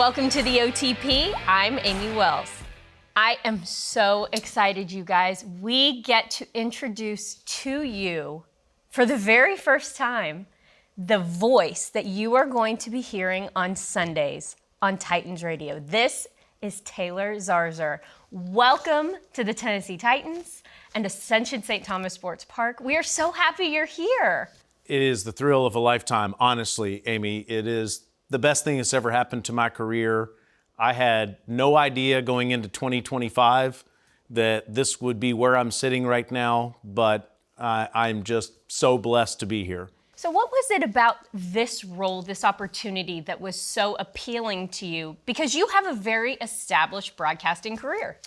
Welcome to the OTP. I'm Amie Wells. I am so excited, you guys. We get to introduce to you, for the very first time, the voice that you are going to be hearing on Sundays on Titans Radio. This is Taylor Zarzour. Welcome to the Tennessee Titans and Ascension St. Thomas Sports Park. We are so happy you're here. It is the thrill of a lifetime, honestly, Amie. It is the best thing that's ever happened to my career. I had no idea going into 2025 that this would be where I'm sitting right now, but I'm just so blessed to be here. So what was it about this role, this opportunity that was so appealing to you? Because you have a very established broadcasting career.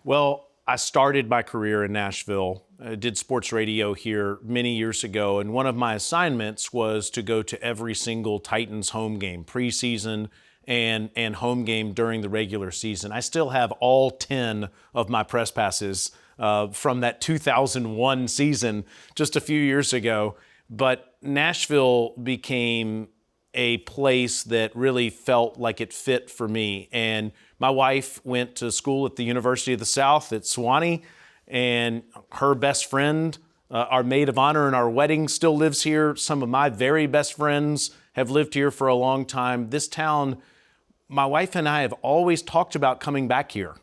Well, I started my career in Nashville. I did sports radio here many years ago, and one of my assignments was to go to every single Titans home game, preseason and home game during the regular season. I still have all 10 of my press passes from that 2001 season just a few years ago. But Nashville became a place that really felt like it fit for me. And my wife went to school at the University of the South at Sewanee, and her best friend, our maid of honor in our wedding, still lives here. Some of my very best friends have lived here for a long time. This town, my wife and I have always talked about coming back here.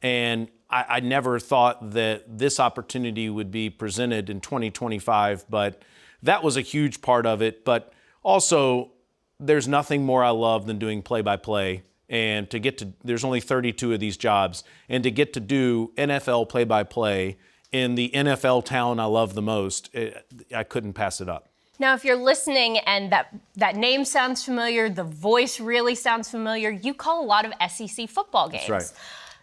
And I never thought that this opportunity would be presented in 2025, but that was a huge part of it. But also, there's nothing more I love than doing play-by-play. And there's only 32 of these jobs. And to get to do NFL play-by-play in the NFL town I love the most, I couldn't pass it up. Now, if you're listening and that name sounds familiar, the voice really sounds familiar, you call a lot of SEC football games. That's right.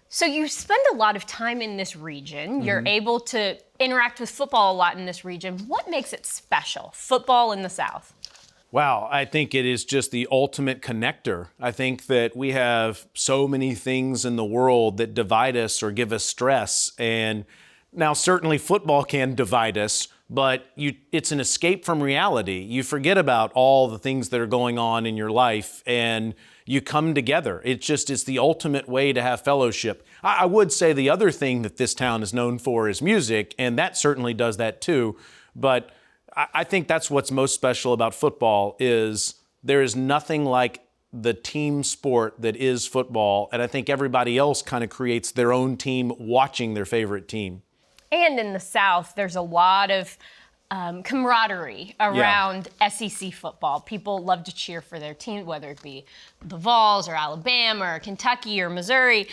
So you spend a lot of time in this region. You're able to interact with football a lot in this region. What makes it special, football in the South? Wow, I think it is just the ultimate connector. I think that we have so many things in the world that divide us or give us stress. And now certainly football can divide us, but it's an escape from reality. You forget about all the things that are going on in your life and you come together. It's the ultimate way to have fellowship. I would say the other thing that this town is known for is music, and that certainly does that too. But I think that's what's most special about football is there is nothing like the team sport that is football. And I think everybody else kind of creates their own team watching their favorite team. And in the South, there's a lot of camaraderie around SEC football. People love to cheer for their team, whether it be the Vols or Alabama or Kentucky or Missouri.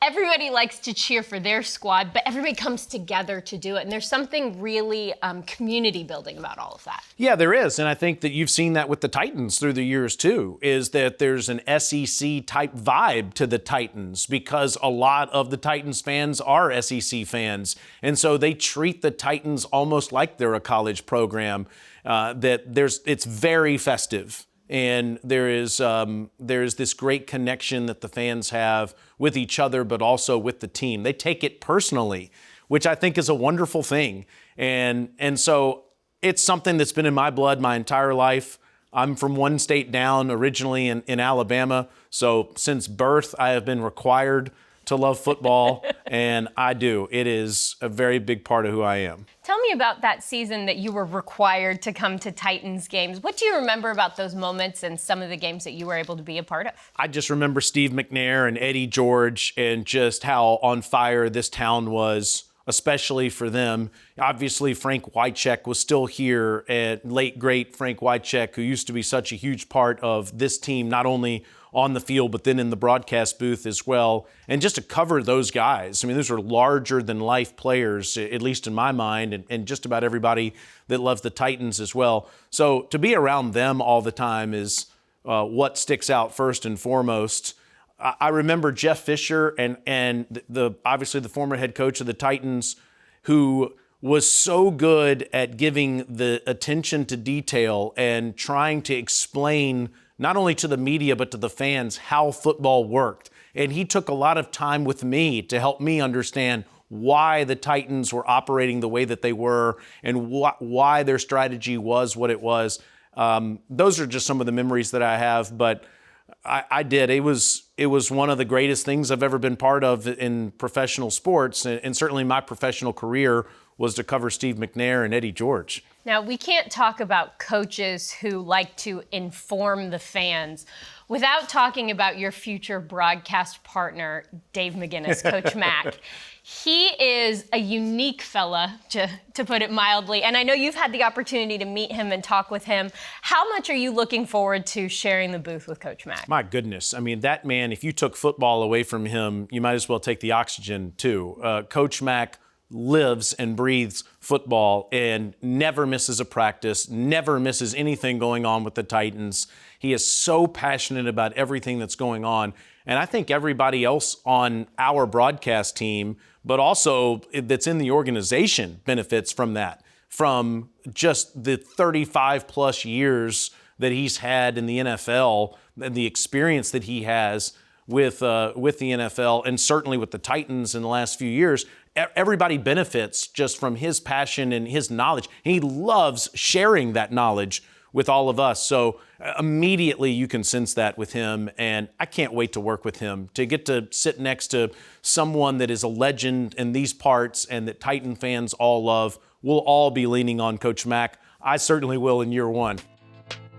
Everybody likes to cheer for their squad, but everybody comes together to do it. And there's something really community building about all of that. Yeah, there is. And I think that you've seen that with the Titans through the years, too, is that there's an SEC type vibe to the Titans because a lot of the Titans fans are SEC fans. And so they treat the Titans almost like they're a college program, it's very festive. And there's this great connection that the fans have with each other, but also with the team. They take it personally, which I think is a wonderful thing. And so it's something that's been in my blood my entire life. I'm from one state down, originally in Alabama. So since birth, I have been required to love football, and I do. It is a very big part of who I am. Tell me about that season that you were required to come to Titans games. What do you remember about those moments and some of the games that you were able to be a part of? I just remember Steve McNair and Eddie George and just how on fire this town was, especially for them. Obviously, Frank Wycheck was still here, and late, great Frank Wycheck, who used to be such a huge part of this team, not only on the field, but then in the broadcast booth as well. And just to cover those guys, I mean, those are larger than life players, at least in my mind, and just about everybody that loves the Titans as well. So to be around them all the time is what sticks out first and foremost. I remember Jeff Fisher and obviously the former head coach of the Titans, who was so good at giving the attention to detail and trying to explain not only to the media, but to the fans, how football worked. And he took a lot of time with me to help me understand why the Titans were operating the way that they were and why their strategy was what it was. Those are just some of the memories that I have. But I did. It was one of the greatest things I've ever been part of in professional sports, and certainly my professional career was to cover Steve McNair and Eddie George. Now, we can't talk about coaches who like to inform the fans without talking about your future broadcast partner, Dave McGinnis, Coach Mac. He is a unique fella, to put it mildly, and I know you've had the opportunity to meet him and talk with him. How much are you looking forward to sharing the booth with Coach Mac? My goodness. I mean, that man, if you took football away from him, you might as well take the oxygen too. Coach Mac lives and breathes football and never misses a practice, never misses anything going on with the Titans. He is so passionate about everything that's going on. And I think everybody else on our broadcast team, but also that's in the organization, benefits from that, from just the 35 plus years that he's had in the NFL and the experience that he has with the NFL and certainly with the Titans in the last few years. Everybody benefits just from his passion and his knowledge. He loves sharing that knowledge with all of us. So immediately you can sense that with him, and I can't wait to work with him, to get to sit next to someone that is a legend in these parts and that Titan fans all love. We'll all be leaning on Coach Mac. I certainly will in year one.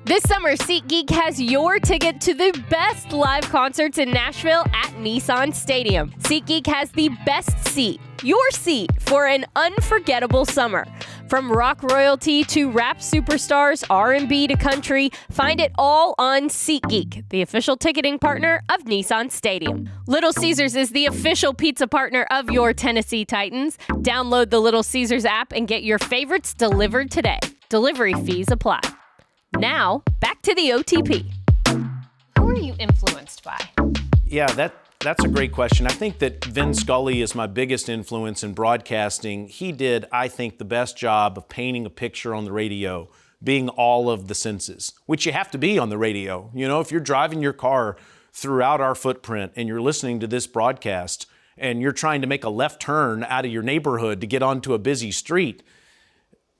This summer, SeatGeek has your ticket to the best live concerts in Nashville at Nissan Stadium. SeatGeek has the best seat, your seat, for an unforgettable summer. From rock royalty to rap superstars, R&B to country, find it all on SeatGeek, the official ticketing partner of Nissan Stadium. Little Caesars is the official pizza partner of your Tennessee Titans. Download the Little Caesars app and get your favorites delivered today. Delivery fees apply. Now, back to the OTP. Who are you influenced by? Yeah, that's a great question. I think that Vin Scully is my biggest influence in broadcasting. He did, I think, the best job of painting a picture on the radio, being all of the senses, which you have to be on the radio. You know, if you're driving your car throughout our footprint and you're listening to this broadcast and you're trying to make a left turn out of your neighborhood to get onto a busy street,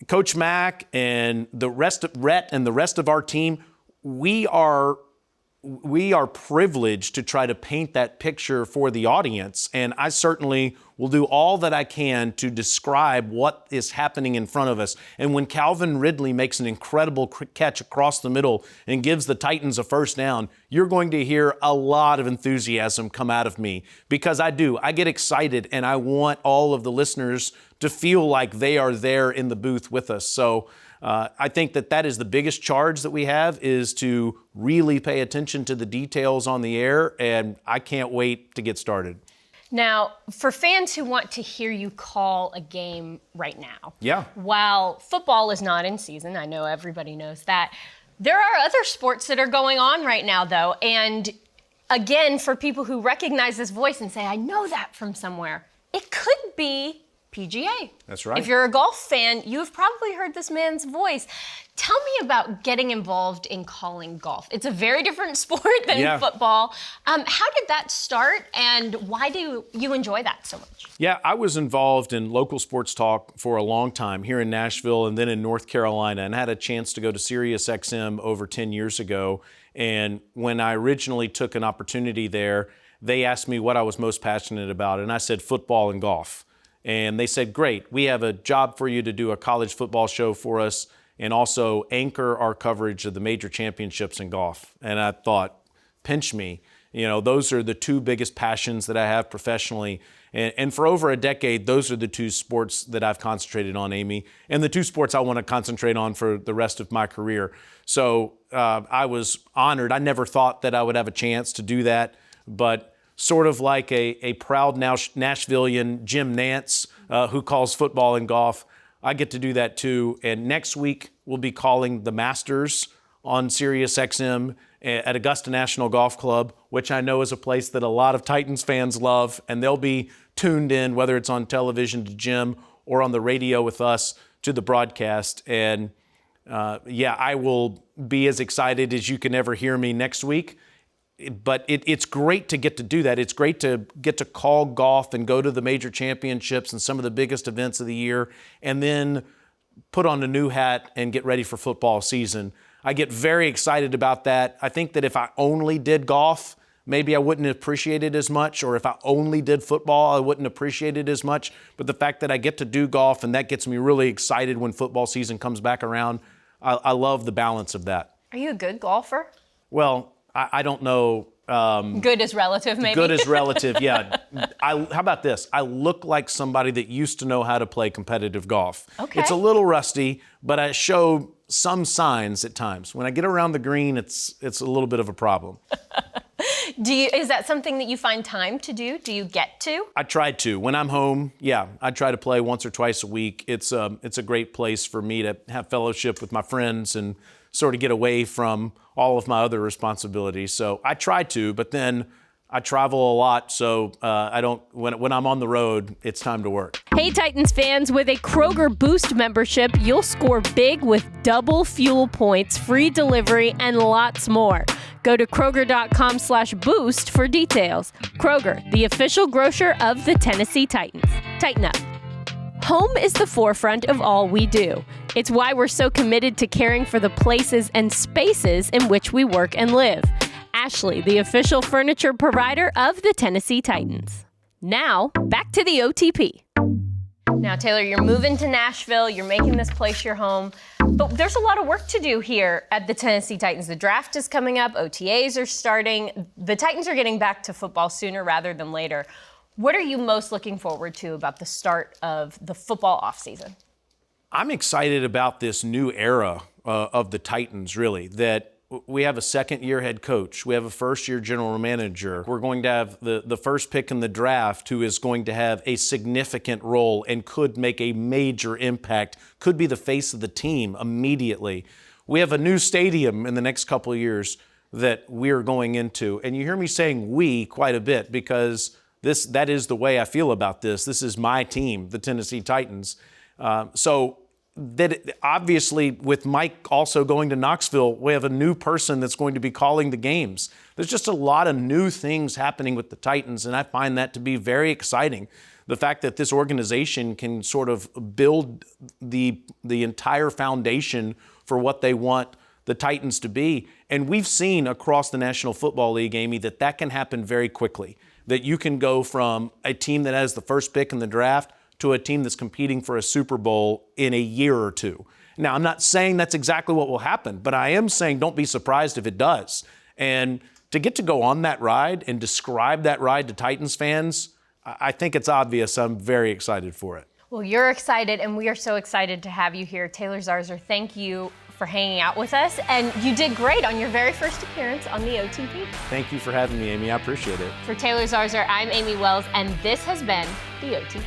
Coach Mac and the rest of Rhett and the rest of our team, we are privileged to try to paint that picture for the audience. And I certainly will do all that I can to describe what is happening in front of us. And when Calvin Ridley makes an incredible catch across the middle and gives the Titans a first down, you're going to hear a lot of enthusiasm come out of me, because I get excited and I want all of the listeners to feel like they are there in the booth with us. So I think that is the biggest charge that we have, is to really pay attention to the details on the air, and I can't wait to get started. Now, for fans who want to hear you call a game right now, yeah, while football is not in season, I know everybody knows that, there are other sports that are going on right now, though. And again, for people who recognize this voice and say, I know that from somewhere, it could be PGA. That's right. If you're a golf fan, you've probably heard this man's voice. Tell me about getting involved in calling golf. It's a very different sport than football. How did that start, and why do you enjoy that so much? Yeah, I was involved in local sports talk for a long time here in Nashville and then in North Carolina, and had a chance to go to Sirius XM over 10 years ago. And when I originally took an opportunity there, they asked me what I was most passionate about, and I said football and golf. And they said, great, we have a job for you to do a college football show for us and also anchor our coverage of the major championships in golf. And I thought, pinch me. You know, those are the two biggest passions that I have professionally. And for over a decade, those are the two sports that I've concentrated on, Amie, and the two sports I want to concentrate on for the rest of my career. So I was honored. I never thought that I would have a chance to do that, but sort of like a proud Nashvilleian Jim Nantz who calls football and golf, I get to do that too. And next week we'll be calling the Masters on Sirius XM at Augusta National Golf Club, which I know is a place that a lot of Titans fans love, and they'll be tuned in, whether it's on television to Jim or on the radio with us, to the broadcast. And I will be as excited as you can ever hear me next week. But it's great to get to do that. It's great to get to call golf and go to the major championships and some of the biggest events of the year, and then put on a new hat and get ready for football season. I get very excited about that. I think that if I only did golf, maybe I wouldn't appreciate it as much, or if I only did football, I wouldn't appreciate it as much. But the fact that I get to do golf, and that gets me really excited when football season comes back around, I love the balance of that. Are you a good golfer? Well, I don't know. Good is relative, maybe? Good is relative, yeah. How about this? I look like somebody that used to know how to play competitive golf. Okay. It's a little rusty, but I show some signs at times. When I get around the green, it's a little bit of a problem. Is that something that you find time to do? Do you get to? I try to. When I'm home, yeah, I try to play once or twice a week. It's a great place for me to have fellowship with my friends and sort of get away from all of my other responsibilities. So I try to, but then I travel a lot, so I don't. When I'm on the road, it's time to work. Hey Titans fans, with a Kroger Boost membership, you'll score big with double fuel points, free delivery, and lots more. Go to Kroger.com/boost for details. Kroger, the official grocer of the Tennessee Titans. Tighten up. Home is the forefront of all we do. It's why we're so committed to caring for the places and spaces in which we work and live. Ashley, the official furniture provider of the Tennessee Titans. Now, back to the OTP. Now, Taylor, you're moving to Nashville. You're making this place your home. But there's a lot of work to do here at the Tennessee Titans. The draft is coming up. OTAs are starting. The Titans are getting back to football sooner rather than later. What are you most looking forward to about the start of the football offseason? I'm excited about this new era of the Titans, really, that we have a second-year head coach. We have a first-year general manager. We're going to have the first pick in the draft who is going to have a significant role and could make a major impact, could be the face of the team immediately. We have a new stadium in the next couple of years that we're going into. And you hear me saying we quite a bit because that is the way I feel about this. This is my team, the Tennessee Titans. Obviously, with Mike also going to Knoxville, we have a new person that's going to be calling the games. There's just a lot of new things happening with the Titans, and I find that to be very exciting. The fact that this organization can sort of build the entire foundation for what they want the Titans to be. And we've seen across the National Football League, Amie, that can happen very quickly. That you can go from a team that has the first pick in the draft to a team that's competing for a Super Bowl in a year or two. Now, I'm not saying that's exactly what will happen, but I am saying don't be surprised if it does. And to get to go on that ride and describe that ride to Titans fans, I think it's obvious. I'm very excited for it. Well, you're excited, and we are so excited to have you here. Taylor Zarzour, thank you for hanging out with us, and you did great on your very first appearance on the OTP. Thank you for having me, Amie. I appreciate it. For Taylor Zarzour, I'm Amie Wells, and this has been the OTP.